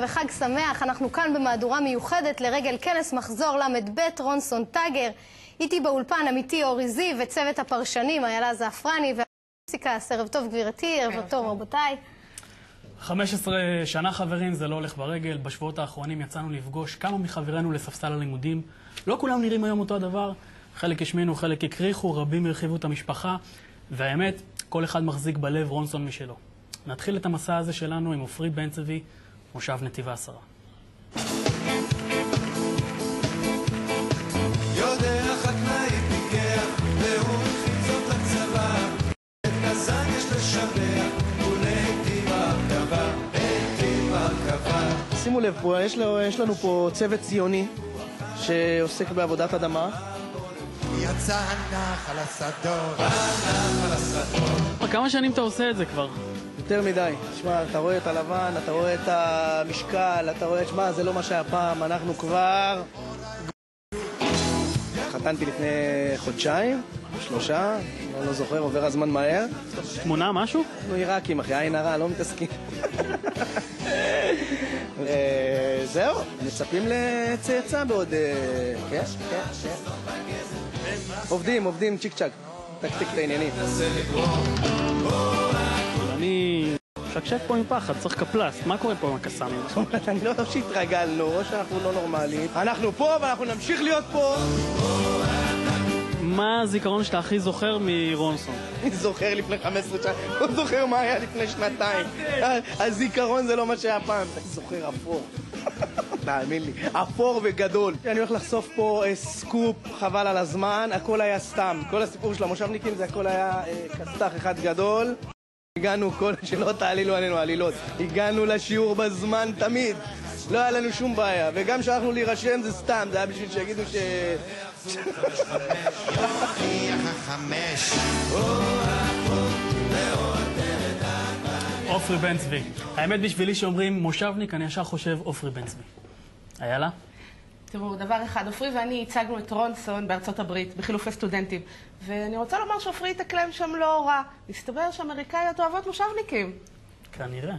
וחג שמח. אנחנו כאן במהדורה מיוחדת לרגל כנס מחזור ל"ב רונסון טאגר. איתי באולפן אמיתי אורי זיו וצוות הפרשנים איילה זעפרני והמוסיקה. ערב טוב גבירתי, ערב טוב רבותיי. 15 שנה חברים, זה לא הולך ברגל. בשבועות האחרונים יצאנו לפגוש כמה מחברינו לספסל הלימודים. לא כולם נראים היום אותו הדבר. חלק השמינו, חלק הקריחו, רבים הרחיבו את המשפחה. והאמת, כל אחד מחזיק בלב רונסון משלו. נתחיל את המסע הזה שלנו עם עופרי בן צבי, מושב נתיב העשרה. יודע חקלאי פיקח, והוא חיצות לצבא, את כזן יש לשבח, ולעתים הרכבה, לעתים הרכבה. שימו לב פה, יש לנו פה צוות ציוני שעוסק בעבודת אדמה. יצא הנחל השדות, הנחל השדות. כמה שנים אתה עושה את זה כבר? יותר מדי. שמע, אתה רואה את הלבן, אתה רואה את המשקל, אתה רואה, שמע, זה לא מה שהיה פעם, אנחנו כבר... חתנתי לפני חודשיים, 3, אני לא זוכר, עובר הזמן מהר. תמונה, משהו? אנחנו עיראקים, אחי, עין הרע, לא מתעסקים. זהו, מצפים לצאצא בעוד... כן, כן, כן. עובדים, צ'יק צ'ק. תקתק את העניינים. אני שקשק פה מפחד, צריך קפלס. מה קורה פה עם הקסאמים? אני לא חושב שהתרגלנו, או שאנחנו לא נורמליים. אנחנו פה ואנחנו נמשיך להיות פה. מה הזיכרון שאתה הכי זוכר מרונסון? אני זוכר לפני 15 שנה, לא זוכר מה היה לפני 2 הזיכרון זה לא מה שהיה פעם. אני זוכר אפור. תאמין לי, אפור וגדול. אני הולך לחשוף פה סקופ, חבל על הזמן, הכל היה סתם. כל הסיפור של המושבניקים זה הכל היה כסתח אחד גדול. הגענו שלא תעלילו עלינו עלילות. הגענו לשיעור בזמן תמיד. לא היה לנו שום בעיה. וגם שהלכנו להירשם זה סתם, זה היה בשביל שיגידו ש... עופרי בן צבי. האמת בשבילי שאומרים מושבניק, אני ישר חושב עופרי בן צבי. איילה? תראו, דבר אחד, עופרי ואני הצגנו את רונסון בארצות הברית, בחילופי סטודנטים. ואני רוצה לומר שעופרי התאקלם שם לא רע. מסתבר שאמריקאיות אוהבות מושבניקים. כנראה.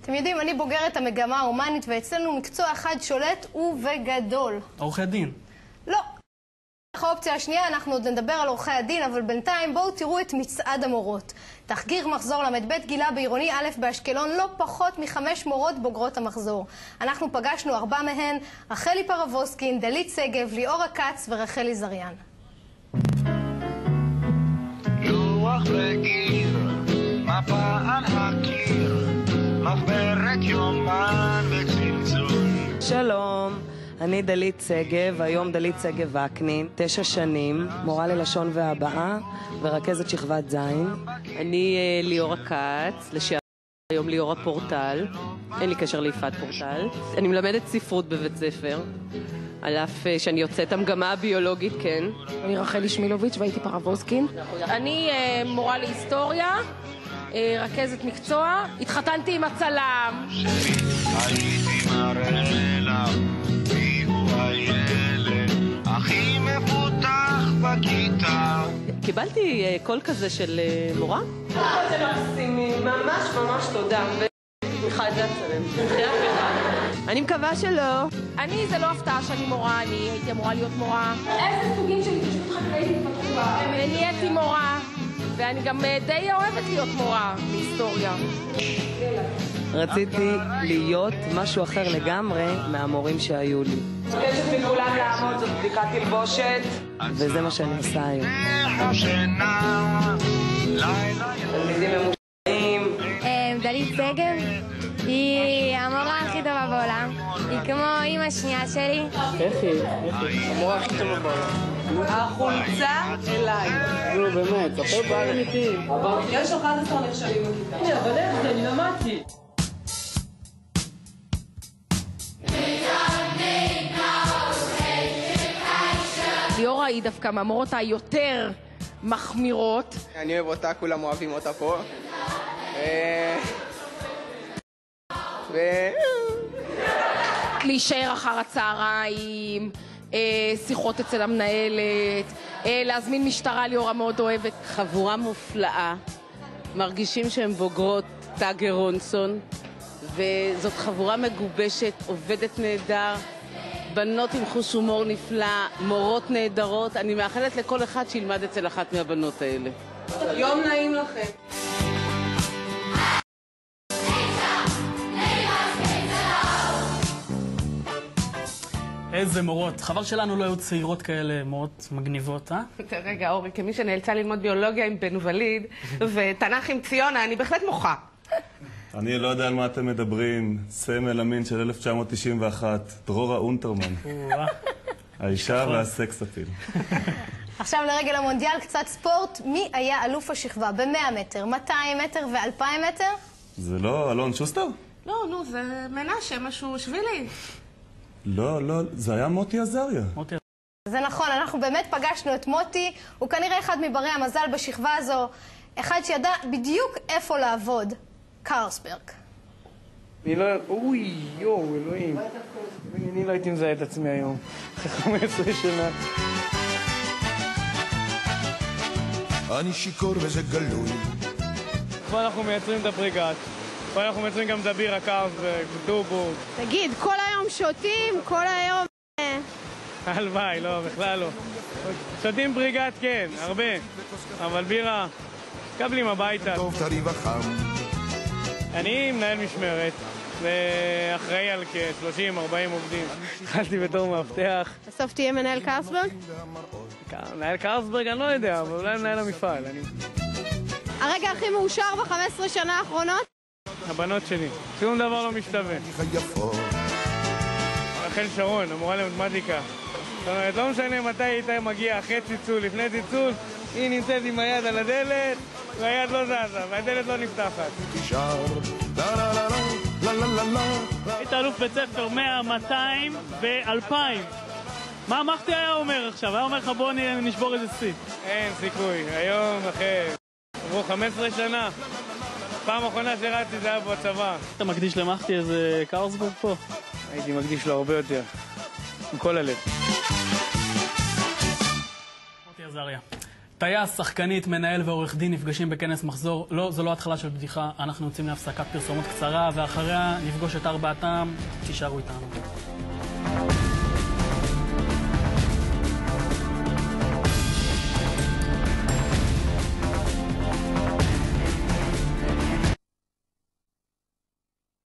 אתם יודעים, אני בוגרת המגמה ההומנית ואצלנו מקצוע אחד שולט ובגדול. עורכי דין. לא. האופציה השנייה, אנחנו עוד נדבר על עורכי הדין, אבל בינתיים בואו תראו את מצעד המורות. תחקיר מחזור ל"ב גילה בעירוני א' באשקלון לא פחות מ5 מורות בוגרות המחזור. אנחנו פגשנו 4 מהן, רחלי פרבוסקין, דלית סגב, ליאורה כץ ורחלי זריאן. לוח וגיר, מפה על הקיר, מחברת יומן וצלצול. שלום. אני דלית סגב, היום דלית סגב וקנין, 9 שנים, מורה ללשון והבעה ורכזת שכבת ז'. אני ליאורה כץ, לשעבר היום ליאורה פורטל, אין לי קשר ליפעת פורטל. אני מלמדת ספרות בבית ספר, על אף שאני יוצאת המגמה הביולוגית, כן. אני רחלי שמילוביץ' והייתי פרבוסקין. אני מורה להיסטוריה, רכזת מקצוע, התחתנתי עם הצלם. הייתי מראה לה הילד הכי מפותח בכיתה. קיבלתי קול כזה של מורה? זה מקסימי, ממש תודה. ומיכל זה הצלם. אני מקווה שלא. זה לא הפתעה שאני מורה, אני הייתי אמורה להיות מורה. איזה סוגים של התיישבות חקלאית התפתחו בה? נהייתי מורה, ואני גם די אוהבת להיות מורה בהיסטוריה. רציתי להיות משהו אחר לגמרי מהמורים שהיו לי. מבקשת מכולם לעמוד, זאת בדיקת תלבושת. וזה מה שאני עושה היום. תלמידים ממושעים. דלית סגב היא המורה הכי טובה בעולם. היא כמו אמא שנייה שלי. איך היא? המורה הכי טובה בעולם. החולצה אליי. נו באמת, ספר פעם אמיתי. יש 11 נכשלים בכיתה. הנה, אבל איך זה? אני למדתי. ליאורה היא דווקא מהמורות היותר מחמירות. אני אוהב אותה, כולם אוהבים אותה פה. להישאר אחר הצהריים, שיחות אצל המנהלת, להזמין משטרה, ליאורה מאוד אוהבת. חבורה מופלאה, מרגישים שהם בוגרות טאגר רונסון, וזאת חבורה מגובשת, עובדת נהדר, בנות עם חוש הומור נפלא, מורות נהדרות. אני מאחלת לכל אחד שילמד אצל אחת מהבנות האלה. יום נעים לכם. איזה מורות. חבל שלנו לא היו צעירות כאלה, מורות מגניבות, אה? רגע, אורי, כמי שנאלצה ללמוד ביולוגיה עם בן וליד ותנ"ך עם ציונה, אני בהחלט מוחה. אני לא יודע על מה אתם מדברים. סמל המין של 1991, דרורה אונטרמן. האישה והסקס אפיל. עכשיו לרגל המונדיאל, קצת ספורט. מי היה אלוף השכבה ב-100 מטר, 200 מטר ו-2000 מטר? זה לא אלון שוסטר? לא, נו, זה מנשה, משהו שבילי. לא, זה היה מוטי עזריה. זה נכון, אנחנו באמת פגשנו את מוטי. הוא כנראה אחד מברי המזל בשכבה הזו. אחד שידע בדיוק איפה לעבוד. קרלסברג. אני לא... אוי, יואו, אלוהים. אני לא הייתי מזהה את עצמי היום. אחרי 15 שנה. אני שיקור וזה גלוי. פה אנחנו מייצרים את הבריגת. פה אנחנו מייצרים גם את הבירה, קרלסברג, דובו. תגיד, כל היום שותים, כל היום... הלוואי, לא, בכלל לא. שותים בריגת, כן, הרבה. אבל בירה, קבלים הביתה. טוב תריב החם. אני מנהל משמרת, ואחראי על כ-30-40 עובדים. התחלתי בתור מאבטח. בסוף תהיה מנהל קרלסברג? מנהל קרלסברג אני לא יודע, אבל אולי מנהל המפעל. הרגע הכי מאושר ב-15 שנה האחרונות? הבנות שלי, שום דבר לא משתווה. רחל שרון, המורה למתמטיקה. זאת אומרת, לא משנה מתי היית מגיע, אחרי ציצול, לפני ציצול, היא נמצאת עם היד על הדלת, והיד לא זזה, והדלת לא נפתחת. היית אלוף בית ספר 100, 200 ו-2000. מה מחתי היה אומר עכשיו? היה אומר לך בוא נשבור איזה שיא. אין סיכוי, היום אחרי עברו 15 שנה. פעם אחרונה שרצתי זה היה בצבא. אתה מקדיש למחתי איזה קרלסברג פה? הייתי מקדיש לו הרבה יותר. עם כל הלב. מוטי עזריה. טייס, שחקנית, מנהל ועורך דין נפגשים בכנס מחזור. לא, זו לא התחלה של בדיחה. אנחנו יוצאים להפסקת פרסומות קצרה, ואחריה נפגוש את ארבעתם. תישארו איתנו.